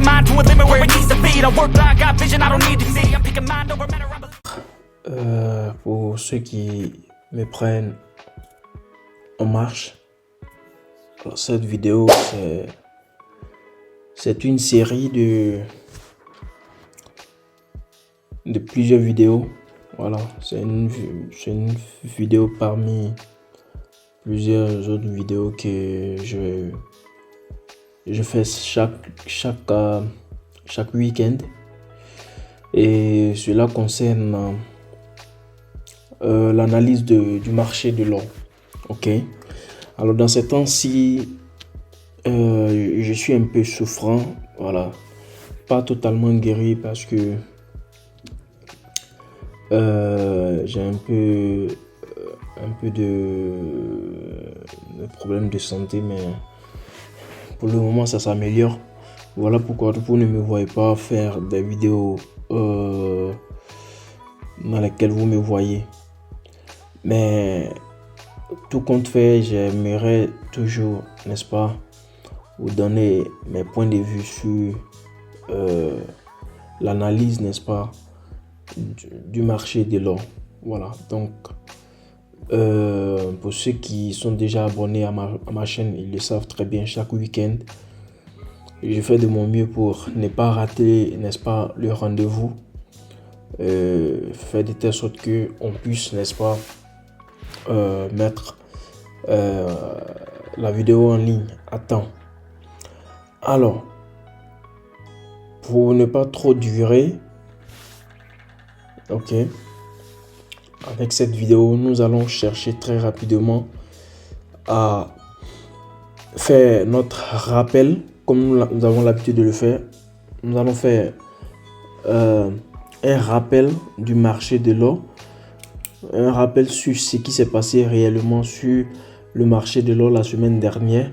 a mind to a limit where it needs to be. I work like I got vision I don't need to see. I'm thinking mind over matter. Pour ceux qui me prennent en marche, alors cette vidéo c'est une série de plusieurs vidéos. Voilà, c'est une vidéo parmi plusieurs autres vidéos que je fais chaque week-end, et cela concerne l'analyse du marché de l'or. Ok, alors dans ces temps-ci, je suis un peu souffrant, voilà, pas totalement guéri parce que j'ai un peu de problèmes de santé, mais pour le moment ça s'améliore. Voilà pourquoi vous ne me voyez pas faire des vidéos dans lesquelles vous me voyez. Mais tout compte fait, j'aimerais toujours, n'est-ce pas, vous donner mes points de vue sur l'analyse, n'est-ce pas, du marché de l'or. Voilà, donc pour ceux qui sont déjà abonnés à ma chaîne, ils le savent très bien, chaque week-end je fais de mon mieux pour ne pas rater, n'est-ce pas, le rendez-vous, faire de telle sorte que on puisse, n'est-ce pas, mettre la vidéo en ligne à temps. Alors, pour ne pas trop durer, ok, avec cette vidéo, nous allons chercher très rapidement à faire notre rappel, comme nous avons l'habitude de le faire. Nous allons faire un rappel du marché de l'or, un rappel sur ce qui s'est passé réellement sur le marché de l'or la semaine dernière.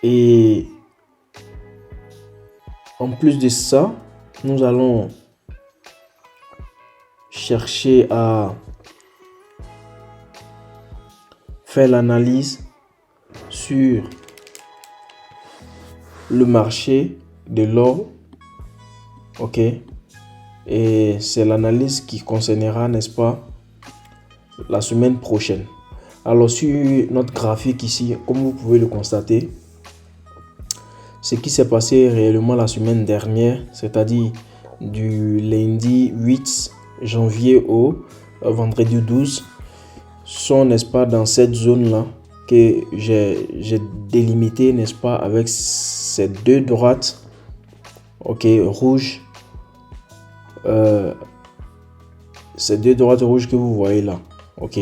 Et en plus de ça, nous allons chercher à faire l'analyse sur le marché de l'or. Ok, et c'est l'analyse qui concernera, n'est-ce pas, la semaine prochaine. Alors sur notre graphique ici, comme vous pouvez le constater, ce qui s'est passé réellement la semaine dernière, c'est-à-dire du lundi 8 janvier au vendredi 12, sont, n'est-ce pas, dans cette zone-là que j'ai délimité, n'est-ce pas, avec ces deux droites, ok, rouges, ces deux droites rouges que vous voyez là, ok.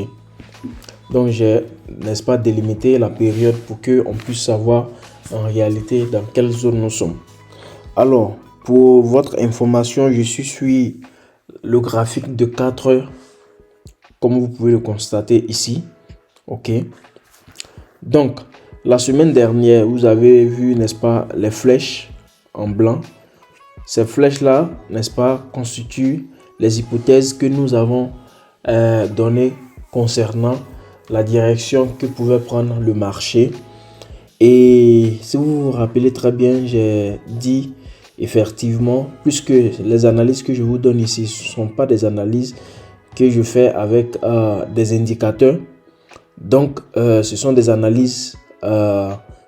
Donc j'ai, n'est-ce pas, délimité la période pour que on puisse savoir en réalité dans quelle zone nous sommes. Alors, pour votre information, je suis sur le graphique de 4 heures, comme vous pouvez le constater ici, ok. Donc la semaine dernière, vous avez vu, n'est-ce pas, les flèches en blanc. Ces flèches là, n'est-ce pas, constituent les hypothèses que nous avons données concernant la direction que pouvait prendre le marché. Et si vous vous rappelez très bien, j'ai dit effectivement, puisque les analyses que je vous donne ici, ne sont pas des analyses que je fais avec des indicateurs. Donc ce sont des analyses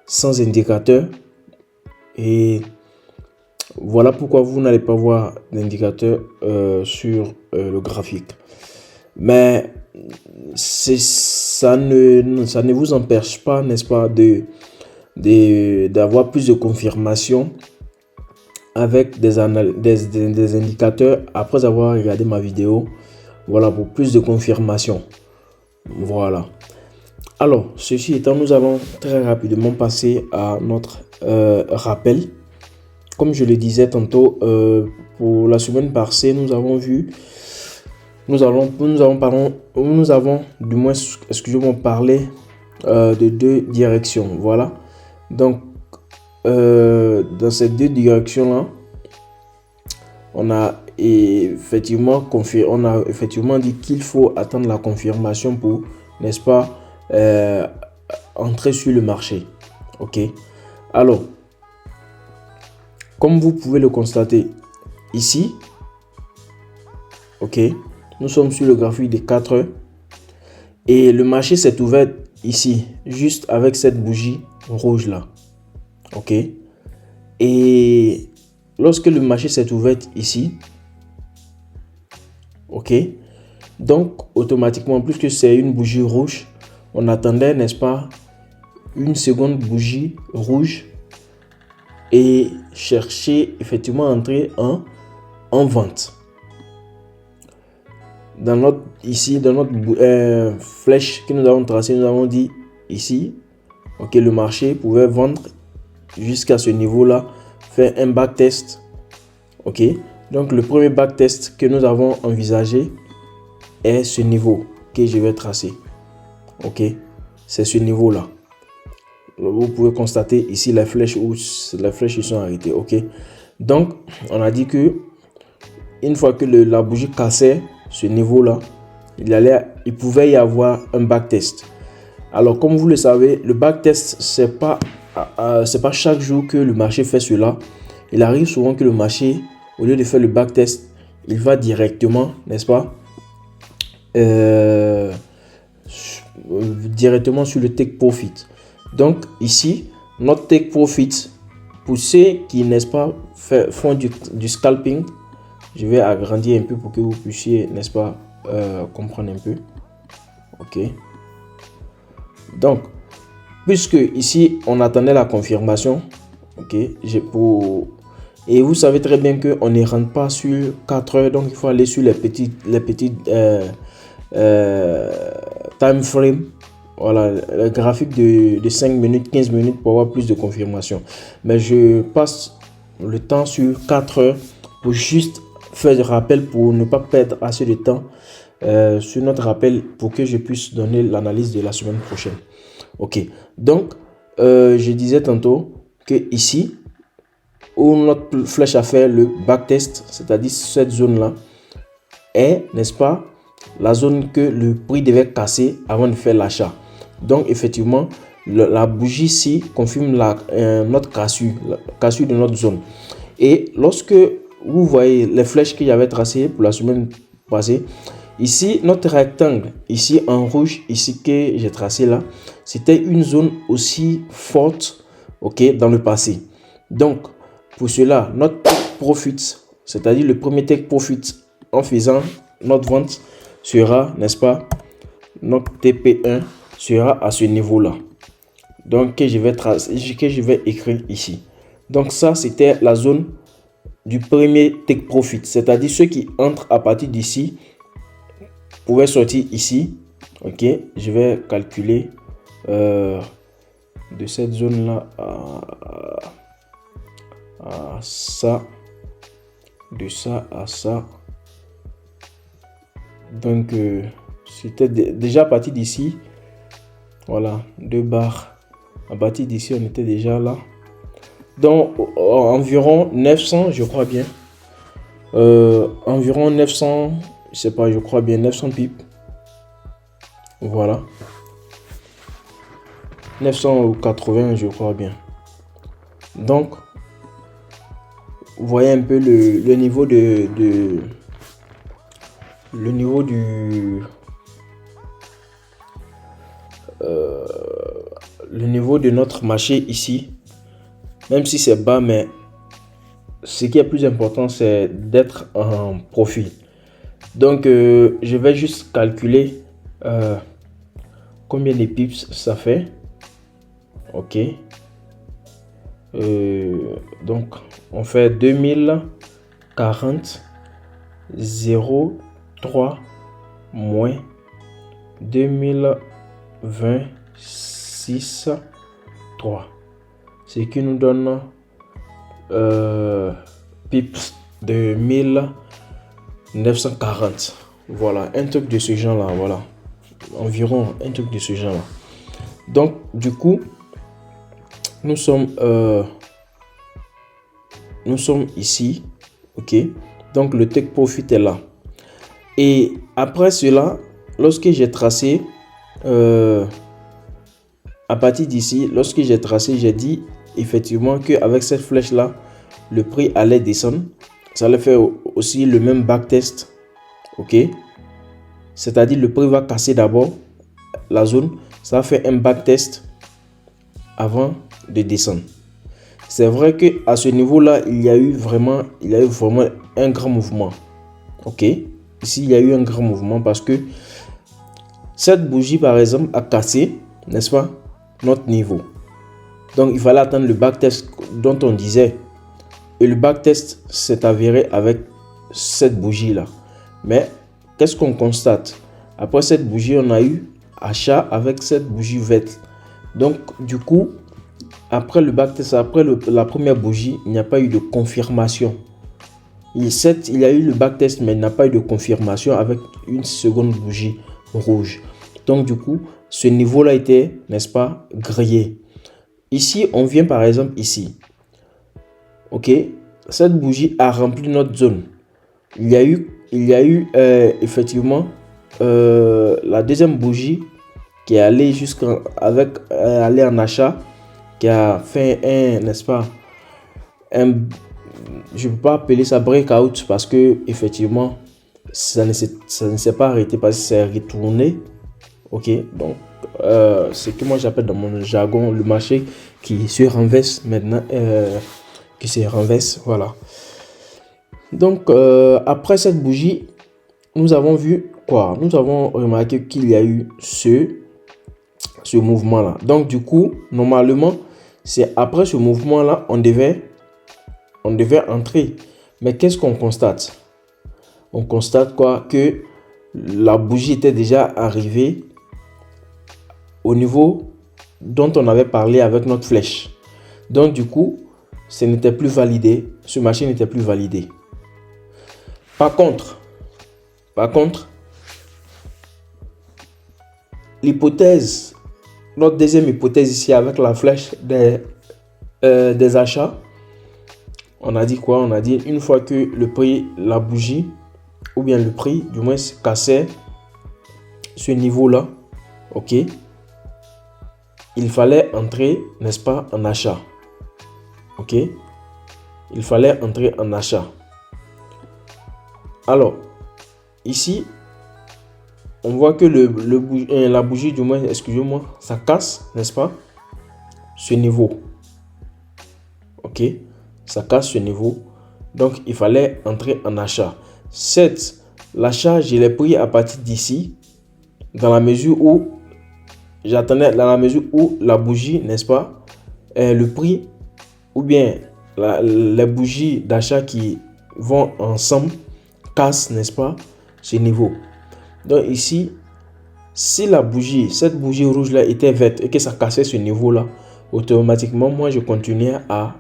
sans indicateurs, et voilà pourquoi vous n'allez pas voir d'indicateur sur le graphique. Mais ça ne vous empêche pas, n'est-ce pas, d'avoir plus de confirmation avec des indicateurs après avoir regardé ma vidéo. Voilà, pour plus de confirmation. Voilà. Alors, ceci étant, nous allons très rapidement passer à notre rappel. Comme je le disais tantôt, pour la semaine passée, nous avons du moins, excusez-moi, parlé de deux directions. Voilà. Donc, dans ces deux directions-là, on a effectivement dit qu'il faut attendre la confirmation pour, n'est-ce pas, entrer sur le marché. Ok. Alors, comme vous pouvez le constater ici, ok, nous sommes sur le graphique des 4 heures et le marché s'est ouvert ici, juste avec cette bougie rouge là, ok. Et lorsque le marché s'est ouvert ici, ok, donc automatiquement, puisque c'est une bougie rouge, on attendait, n'est-ce pas, une seconde bougie rouge et chercher effectivement à entrer en vente. Dans notre flèche que nous avons tracée, nous avons dit ici, ok, le marché pouvait vendre jusqu'à ce niveau là, faire un backtest, ok. Donc le premier backtest que nous avons envisagé est ce niveau que je vais tracer, ok, c'est ce niveau là. Vous pouvez constater ici les flèches où les flèches sont arrêtées, ok. Donc on a dit que une fois que la bougie cassait ce niveau là, il pouvait y avoir un backtest. Alors comme vous le savez, le backtest c'est pas chaque jour que le marché fait cela. Il arrive souvent que le marché, au lieu de faire le backtest, il va directement, n'est-ce pas, directement sur le take profit. Donc ici, notre take profit, pour ceux qui, n'est-ce pas, font du scalping, je vais agrandir un peu pour que vous puissiez, n'est-ce pas, comprendre un peu. Ok. Donc, puisque ici, on attendait la confirmation, ok, et vous savez très bien qu'on ne rentre pas sur 4 heures, donc il faut aller sur les petites time frame. Voilà, le graphique de 5 minutes, 15 minutes pour avoir plus de confirmation. Mais je passe le temps sur 4 heures pour juste faire des rappels pour ne pas perdre assez de temps sur notre rappel pour que je puisse donner l'analyse de la semaine prochaine. Ok, donc je disais tantôt que ici, où notre flèche a fait le backtest, c'est-à-dire cette zone-là, est, n'est-ce pas, la zone que le prix devait casser avant de faire l'achat. Donc effectivement, la bougie ici confirme notre cassure de notre zone. Et lorsque vous voyez les flèches que j'avais tracées pour la semaine passée, ici notre rectangle, ici en rouge, ici que j'ai tracé là, c'était une zone aussi forte, ok, dans le passé. Donc pour cela, notre take profit, c'est-à-dire le premier take profit en faisant notre vente sera, n'est-ce pas, notre TP1 sera à ce niveau-là. Donc que je vais écrire ici. Donc ça, c'était la zone du premier take profit, c'est-à-dire ceux qui entrent à partir d'ici pouvaient sortir ici. Ok, je vais calculer de cette zone-là à ça, de ça à ça. Donc c'était déjà à partir d'ici, voilà, 2 barres. À partir d'ici, on était déjà là. Donc environ 900, je crois bien. Environ 900, je sais pas, je crois bien 900 pips. Voilà. 980, je crois bien. Donc, vous voyez un peu le niveau le niveau de notre marché ici, même si c'est bas, mais ce qui est plus important, c'est d'être en profit. Donc je vais juste calculer combien de pips ça fait. Ok, donc on fait 2040 0,3 moins 2026 3, ce qui nous donne pips de 1940. Voilà, un truc de ce genre là, voilà, environ un truc de ce genre là. Donc du coup nous sommes ici, ok. Donc le take profit est là. Et après cela, lorsque j'ai tracé à partir d'ici, lorsque j'ai tracé, j'ai dit effectivement qu'avec cette flèche là, le prix allait descendre. Ça allait faire aussi le même backtest. Ok. C'est-à-dire le prix va casser d'abord la zone. Ça va faire un backtest avant de descendre. C'est vrai que à ce niveau-là, il y a eu vraiment un grand mouvement. Ok. Ici, il y a eu un grand mouvement parce que cette bougie, par exemple, a cassé, n'est-ce pas, notre niveau. Donc, il fallait attendre le backtest dont on disait. Et le backtest s'est avéré avec cette bougie-là. Mais, qu'est-ce qu'on constate? Après cette bougie, on a eu achat avec cette bougie verte. Donc, du coup, après le backtest, après la première bougie, il n'y a pas eu de confirmation. Il y a eu le backtest, mais il n'y a pas eu de confirmation avec une seconde bougie rouge. Donc, du coup, ce niveau-là était, n'est-ce pas, grillé. Ici, on vient par exemple ici. Ok, cette bougie a rempli notre zone. Il y a eu effectivement la deuxième bougie qui est allée aller en achat, qui a fait un, n'est-ce pas, je ne peux pas appeler ça breakout parce que effectivement ça ne s'est pas arrêté parce que c'est retourné. Ok, donc c'est que moi j'appelle dans mon jargon le marché qui se renverse maintenant, qui se renverse, voilà. Donc après cette bougie, nous avons vu quoi? Nous avons remarqué qu'il y a eu ce mouvement là. Donc du coup, normalement, c'est après ce mouvement là, on devait entrer. Mais qu'est-ce qu'on constate? On constate quoi? Que la bougie était déjà arrivée au niveau dont on avait parlé avec notre flèche. Donc du coup, ce n'était plus validé. Ce marché n'était plus validé. Par contre, l'hypothèse, notre deuxième hypothèse ici avec la flèche des achats, on a dit quoi? On a dit une fois que le prix, la bougie, ou bien le prix, du moins, cassait ce niveau-là, ok, il fallait entrer, n'est-ce pas, en achat. Ok, il fallait entrer en achat. Alors, ici, on voit que la bougie, du moins, excusez-moi, ça casse, n'est-ce pas, ce niveau. Ok, ça casse ce niveau. Donc, il fallait entrer en achat. L'achat, je l'ai pris à partir d'ici, dans la mesure où j'attendais, dans la mesure où la bougie, n'est-ce pas, le prix, ou bien les bougies d'achat qui vont ensemble, cassent, n'est-ce pas, ce niveau. Donc ici, si cette bougie rouge là était verte et que ça cassait ce niveau là, automatiquement moi je continuais à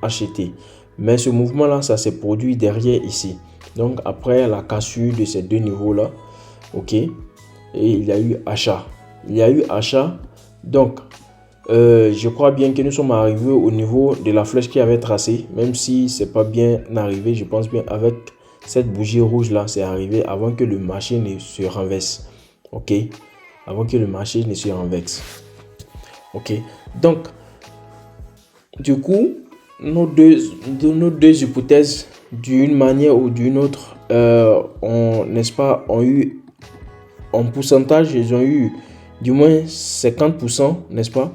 acheter. Mais ce mouvement là, ça s'est produit derrière ici. Donc après la cassure de ces deux niveaux là, ok, et il y a eu achat. Donc je crois bien que nous sommes arrivés au niveau de la flèche qui avait tracé, même si c'est pas bien arrivé. Je pense bien avec cette bougie rouge là, c'est arrivé avant que le marché ne se renverse. Ok, avant que le marché ne se renverse. Ok, donc du coup, nos deux hypothèses, d'une manière ou d'une autre, n'est-ce pas, ont eu en pourcentage, ils ont eu du moins 50%, n'est-ce pas,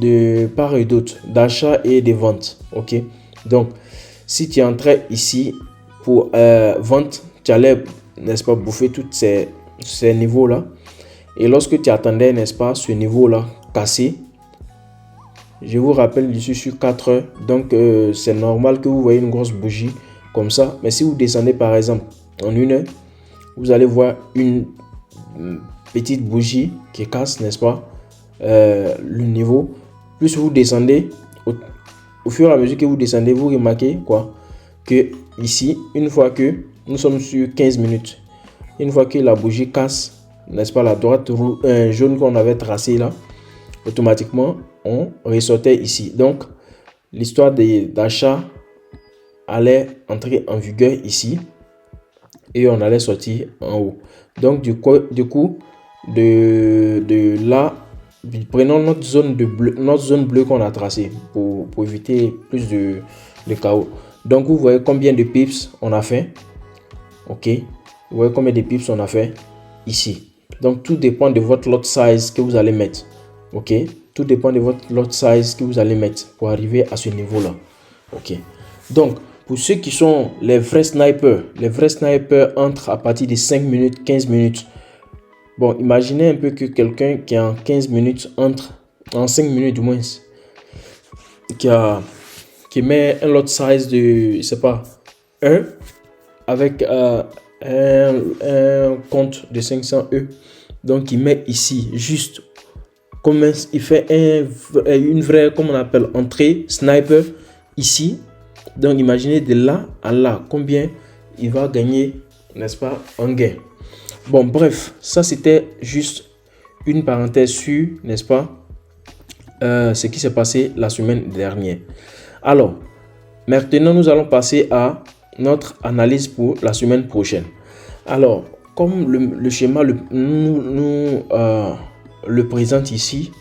de part et d'autre, d'achat et de vente. Ok, donc si tu entrais ici pour vente, tu allais, n'est-ce pas, bouffer tous ces niveaux là, et lorsque tu attendais, n'est-ce pas, ce niveau là cassé, je vous rappelle, je suis sur 4 heures, donc c'est normal que vous voyez une grosse bougie comme ça. Mais si vous descendez par exemple en 1 heure, vous allez voir une petite bougie qui casse, n'est-ce pas, le niveau. Plus vous descendez, au fur et à mesure que vous descendez, vous remarquez quoi, que ici, une fois que nous sommes sur 15 minutes, une fois que la bougie casse, n'est-ce pas, la droite jaune qu'on avait tracée là, automatiquement on ressortait ici. Donc l'histoire d'achat allait entrer en vigueur ici et on allait sortir en haut. Donc du coup de là, prenons notre zone bleue qu'on a tracée pour éviter plus de KO. Donc, vous voyez combien de pips on a fait. Ok. Vous voyez combien de pips on a fait ici. Donc, tout dépend de votre lot size que vous allez mettre. Ok. Tout dépend de votre lot size que vous allez mettre pour arriver à ce niveau-là. Ok. Donc, pour ceux qui sont les vrais snipers entrent à partir de 5 minutes, 15 minutes. Bon, imaginez un peu que quelqu'un qui en 15 minutes entre, en 5 minutes du moins, qui met un lot size de, je sais pas, 1 avec un compte de 500 E. Donc, il met ici juste comme il fait une vraie, comme on appelle, entrée sniper ici. Donc, imaginez de là à là combien il va gagner, n'est-ce pas, en gain. Bon, bref, ça c'était juste une parenthèse sur, n'est-ce pas, ce qui s'est passé la semaine dernière. Alors, maintenant, nous allons passer à notre analyse pour la semaine prochaine. Alors, comme le schéma nous le présente ici,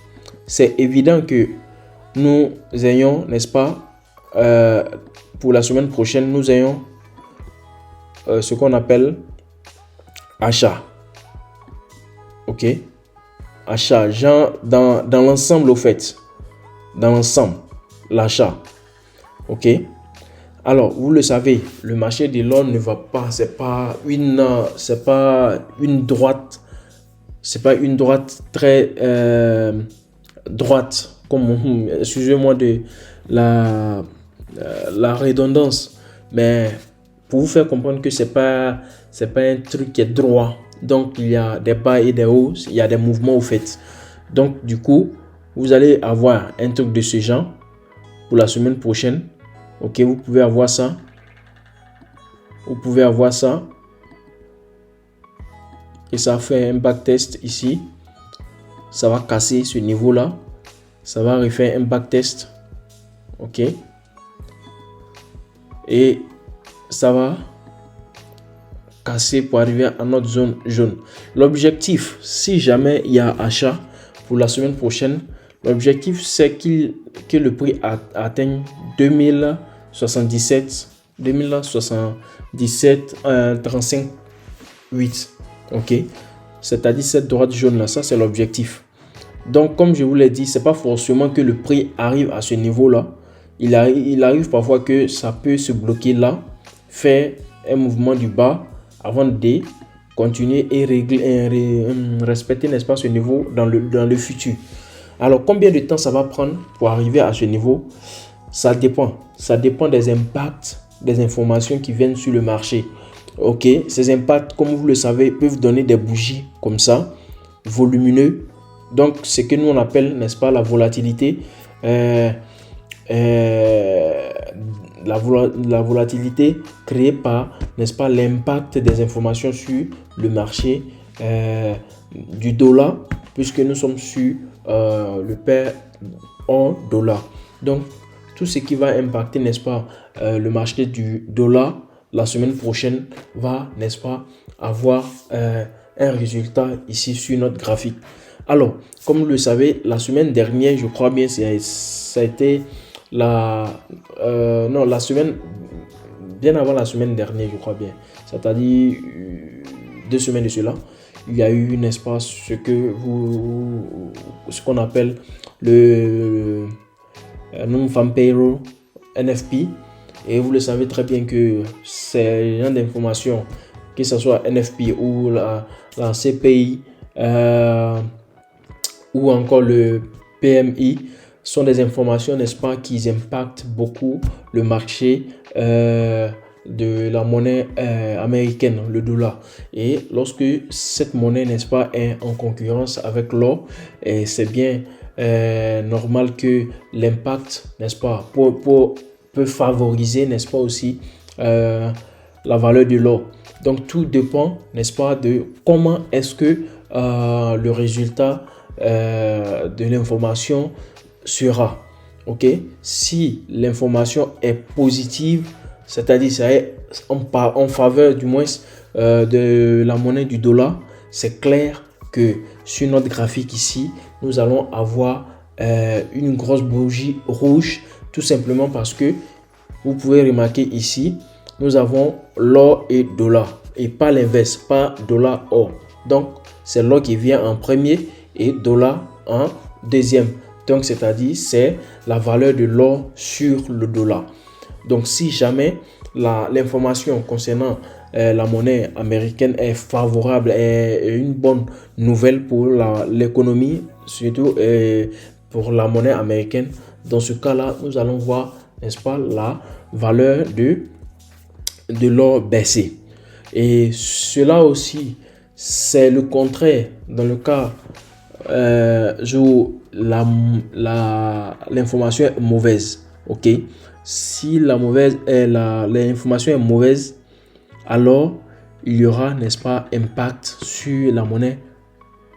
c'est évident que nous ayons, n'est-ce pas, pour la semaine prochaine, nous ayons ce qu'on appelle achat. Ok. Achat, genre dans l'ensemble au fait. Dans l'ensemble, l'achat. Ok. Alors, vous le savez, le marché de l'or ne va pas, c'est pas une droite, c'est pas une droite très droite, comme, excusez-moi de la redondance, mais pour vous faire comprendre que c'est pas un truc qui est droit. Donc, il y a des bas et des hauts, il y a des mouvements au fait. Donc, du coup, vous allez avoir un truc de ce genre pour la semaine prochaine. Ok, vous pouvez avoir ça. Vous pouvez avoir ça. Et ça fait un backtest ici. Ça va casser ce niveau-là. Ça va refaire un backtest. Ok. Et ça va casser pour arriver à notre zone jaune. L'objectif, si jamais il y a achat pour la semaine prochaine, l'objectif c'est que le prix atteigne 2077 35 8. Ok, c'est-à-dire cette droite jaune là, ça c'est l'objectif. Donc comme je vous l'ai dit, c'est pas forcément que le prix arrive à ce niveau là. Il arrive parfois que ça peut se bloquer là, faire un mouvement du bas avant de continuer et respecter, n'est-ce pas, ce niveau dans le futur. Alors, combien de temps ça va prendre pour arriver à ce niveau? Ça dépend. Ça dépend des impacts, des informations qui viennent sur le marché. Ok, ces impacts, comme vous le savez, peuvent donner des bougies comme ça, volumineux. Donc, ce que nous on appelle, n'est-ce pas, la volatilité. La volatilité créée par, n'est-ce pas, l'impact des informations sur le marché du dollar, puisque nous sommes sur le pair en dollars. Donc, tout ce qui va impacter, n'est-ce pas, le marché du dollar la semaine prochaine va, n'est-ce pas, avoir un résultat ici sur notre graphique. Alors, comme vous le savez, la semaine dernière, je crois bien, ça a été la semaine, bien avant la semaine dernière, je crois bien, c'est-à-dire 2 semaines de cela, il y a eu, n'est-ce pas, ce qu'on appelle le non-farm payroll, NFP. Et vous le savez très bien que ces genre d'informations, que ce soit NFP ou la CPI ou encore le PMI, sont des informations, n'est-ce pas, qui impactent beaucoup le marché de la monnaie américaine, le dollar. Et lorsque cette monnaie, n'est-ce pas, est en concurrence avec l'or, c'est bien normal que l'impact, n'est-ce pas, peut favoriser, n'est-ce pas, aussi la valeur de l'or. Donc tout dépend, n'est-ce pas, de comment est-ce que le résultat de l'information sera. Ok, si l'information est positive, c'est-à-dire ça est en faveur du moins de la monnaie du dollar, c'est clair que sur notre graphique ici, nous allons avoir une grosse bougie rouge, tout simplement parce que vous pouvez remarquer ici, nous avons l'or et dollar et pas l'inverse, pas dollar or. Donc, c'est l'or qui vient en premier et dollar en deuxième. Donc, c'est-à-dire, c'est la valeur de l'or sur le dollar. Donc, si jamais l'information concernant la monnaie américaine est favorable, est une bonne nouvelle pour l'économie, surtout pour la monnaie américaine, dans ce cas-là, nous allons voir, n'est-ce pas, la valeur de l'or baisser. Et cela aussi, c'est le contraire dans le cas où l'information est mauvaise. Ok, si l'information est mauvaise, alors il y aura, n'est-ce pas, impact sur la monnaie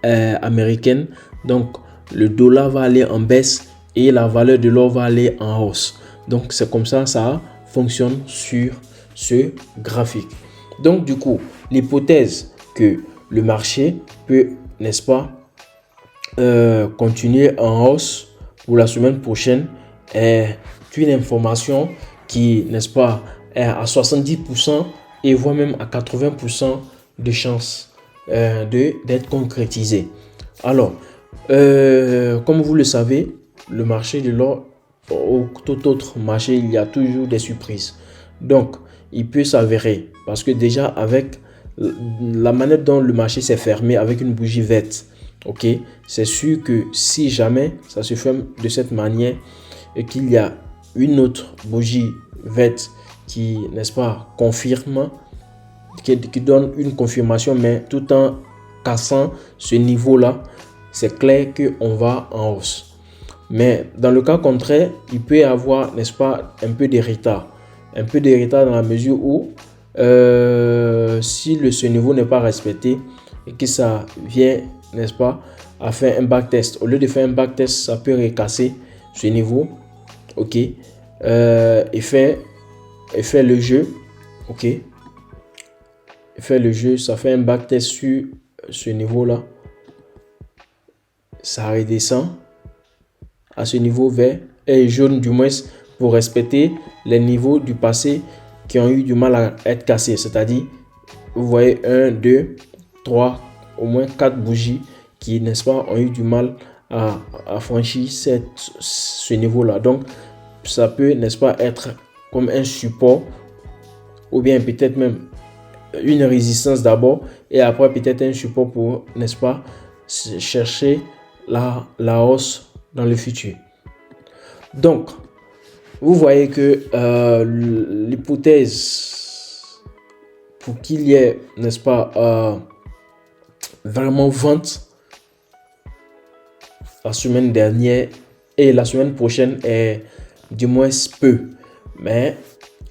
américaine. Donc le dollar va aller en baisse et la valeur de l'or va aller en hausse. Donc c'est comme ça fonctionne sur ce graphique. Donc du coup, l'hypothèse que le marché peut, n'est-ce pas, continuer en hausse pour la semaine prochaine est une information qui, n'est-ce pas, est à 70% et voire même à 80% de chances d'être concrétisée. Alors, comme vous le savez, le marché de l'or, ou tout autre marché, il y a toujours des surprises. Donc, il peut s'avérer, parce que déjà avec la manière dont le marché s'est fermé avec une bougie verte, ok, c'est sûr que si jamais ça se ferme de cette manière et qu'il y a une autre bougie verte qui, n'est-ce pas, confirme, qui donne une confirmation, mais tout en cassant ce niveau-là, c'est clair qu'on va en hausse. Mais dans le cas contraire, il peut y avoir, n'est-ce pas, un peu de retard. Un peu de retard dans la mesure où si ce niveau n'est pas respecté et que ça vient, n'est-ce pas, à faire un backtest. Au lieu de faire un backtest, ça peut recasser ce niveau, ok, et faire le jeu, ok, et faire le jeu, ça fait un backtest sur ce niveau-là, ça redescend à ce niveau vert et jaune du moins pour respecter les niveaux du passé qui ont eu du mal à être cassés. C'est-à-dire, vous voyez 1, 2, 3, au moins 4 bougies qui, n'est-ce pas, ont eu du mal à franchir ce niveau-là. Donc, ça peut, n'est-ce pas, être comme un support ou bien peut-être même une résistance d'abord et après peut-être un support pour, n'est-ce pas, chercher la hausse dans le futur. Donc, vous voyez que l'hypothèse pour qu'il y ait, n'est-ce pas, vraiment vente la semaine dernière et la semaine prochaine est du moins peu. Mais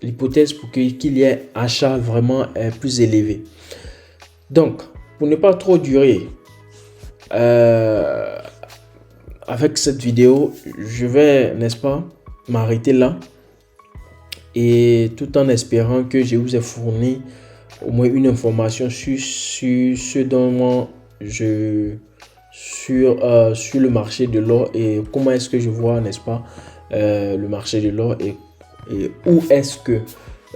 l'hypothèse pour qu'il y ait achat vraiment est plus élevée. Donc, pour ne pas trop durer, avec cette vidéo, je vais, n'est-ce pas, m'arrêter là et tout en espérant que je vous ai fourni au moins une information sur ce dont sur le marché de l'or et comment est-ce que je vois, n'est-ce pas, le marché de l'or et où est-ce que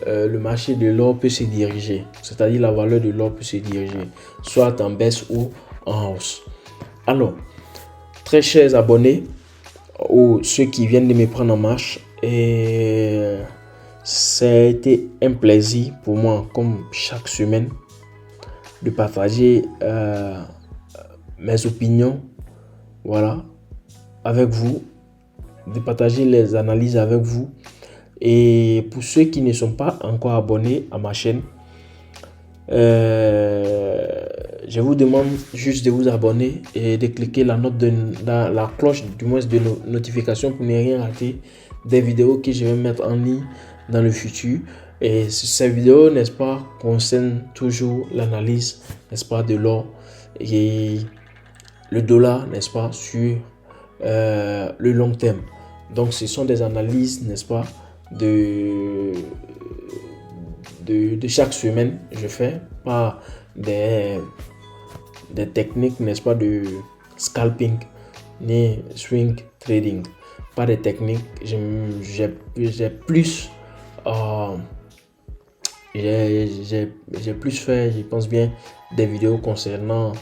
le marché de l'or peut se diriger, c'est-à-dire la valeur de l'or peut se diriger, soit en baisse ou en hausse. Alors, très chers abonnés ou ceux qui viennent de me prendre en marche, et ça a été un plaisir pour moi, comme chaque semaine, de partager mes opinions, voilà, avec vous, de partager les analyses avec vous. Et pour ceux qui ne sont pas encore abonnés à ma chaîne, je vous demande juste de vous abonner et de cliquer la cloche du moins de notification pour ne rien rater des vidéos que je vais mettre en ligne dans le futur. Et ces vidéos, n'est-ce pas, concernent toujours l'analyse, n'est-ce pas, de l'or et le dollar, n'est-ce pas, sur le long terme. Donc ce sont des analyses, n'est-ce pas, de chaque semaine. Je fais pas des techniques, n'est-ce pas, de scalping ni swing trading, pas des techniques. J'ai plus J'ai plus fait, je pense bien, des vidéos concernant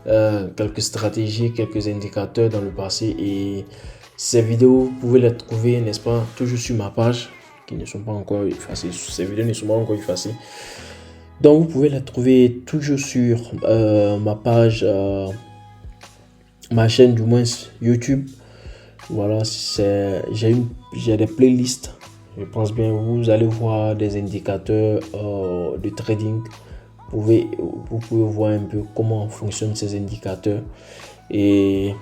quelques stratégies, quelques indicateurs dans le passé. Et ces vidéos, vous pouvez les trouver, n'est-ce pas, toujours sur ma page, qui ne sont pas encore effacées. Ces vidéos ne sont pas encore effacées. Donc, vous pouvez les trouver toujours sur ma page, ma chaîne du moins YouTube. Voilà, j'ai des playlists. Je pense bien, vous allez voir des indicateurs de trading. Vous pouvez voir un peu comment fonctionnent ces indicateurs. Et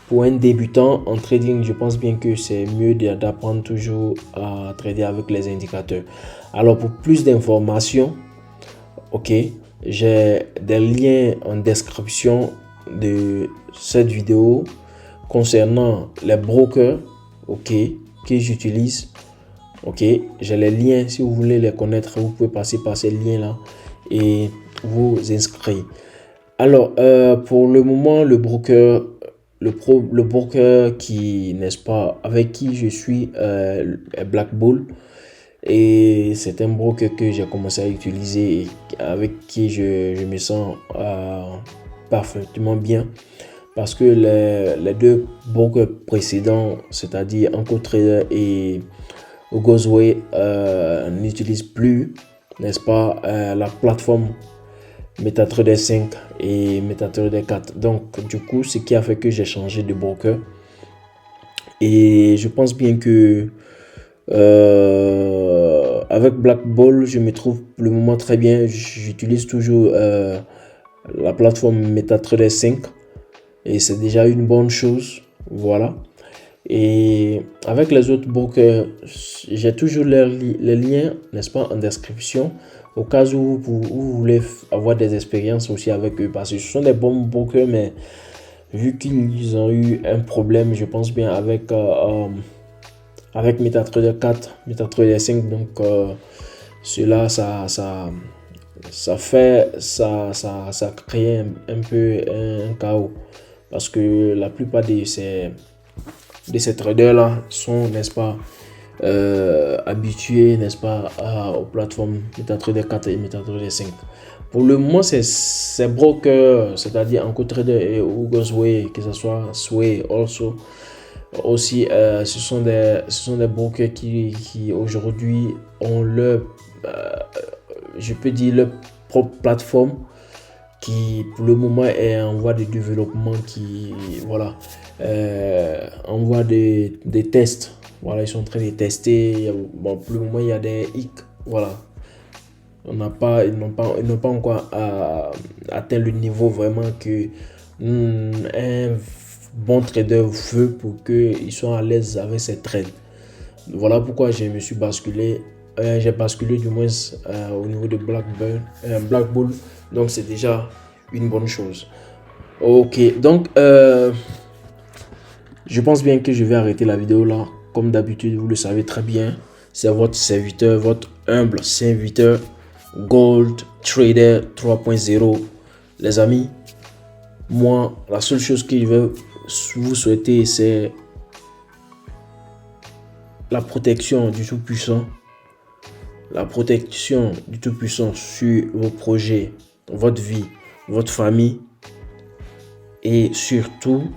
pour un débutant en trading, je pense bien que c'est mieux d'apprendre toujours à trader avec les indicateurs. Alors, pour plus d'informations, ok, j'ai des liens en description de cette vidéo concernant les brokers, ok, que j'utilise. Ok, j'ai les liens. Si vous voulez les connaître, vous pouvez passer par ces liens-là et vous inscrire. Alors, pour le moment, le broker qui, n'est-ce pas, avec qui je suis est Black Bull. Et c'est un broker que j'ai commencé à utiliser et avec qui je me sens parfaitement bien. Parce que les deux brokers précédents, c'est-à-dire EncoTrader et Gozway, n'utilisent plus, n'est-ce pas, la plateforme MetaTrader 5 et MetaTrader 4. Donc, du coup, ce qui a fait que j'ai changé de broker. Et je pense bien que avec Black Bull, je me trouve pour le moment très bien. J'utilise toujours la plateforme MetaTrader 5 et c'est déjà une bonne chose. Voilà. Et avec les autres brokers, j'ai toujours les liens, n'est-ce pas, en description, au cas où vous voulez avoir des expériences aussi avec eux, parce que ce sont des bons brokers, mais vu qu'ils ont eu un problème, je pense bien, avec MetaTrader 4, MetaTrader 5, donc cela, ça crée un peu un chaos, parce que la plupart de ces traders-là sont, n'est-ce pas, habitués, n'est-ce pas, aux plateformes MetaTrader 4 et MetaTrader 5. Pour le moment, ces brokers, c'est-à-dire EncoTrader et Gozway, que ce soit Sway aussi, ce sont des brokers qui aujourd'hui ont leur, je peux dire, leur propre plateforme qui pour le moment est en voie de développement, qui voilà, envoie des tests. Voilà, ils sont en train de tester. Bon, pour le moment, il y a des hicks. Voilà. Ils n'ont pas encore atteint le niveau vraiment que un bon trader veut pour qu'ils soient à l'aise avec ses trades. Voilà pourquoi je me suis basculé. J'ai basculé du moins au niveau de Black Bull. Donc, c'est déjà une bonne chose. Ok, donc je pense bien que je vais arrêter la vidéo là. Comme d'habitude, vous le savez très bien, c'est votre serviteur, votre humble serviteur Gold Trader 3.0. Les amis, moi, la seule chose que je vais vous souhaiter, c'est la protection du Tout-Puissant. La protection du Tout-Puissant sur vos projets, votre vie, votre famille et surtout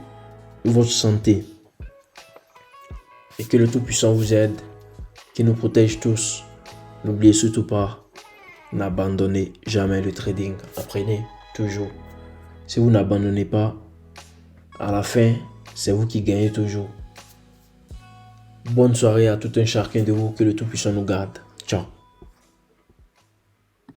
votre santé. Et que le Tout-Puissant vous aide, qu'il nous protège tous. N'oubliez surtout pas, n'abandonnez jamais le trading. Apprenez toujours. Si vous n'abandonnez pas, à la fin, c'est vous qui gagnez toujours. Bonne soirée à tout un chacun de vous. Que le Tout-Puissant nous garde. Ciao.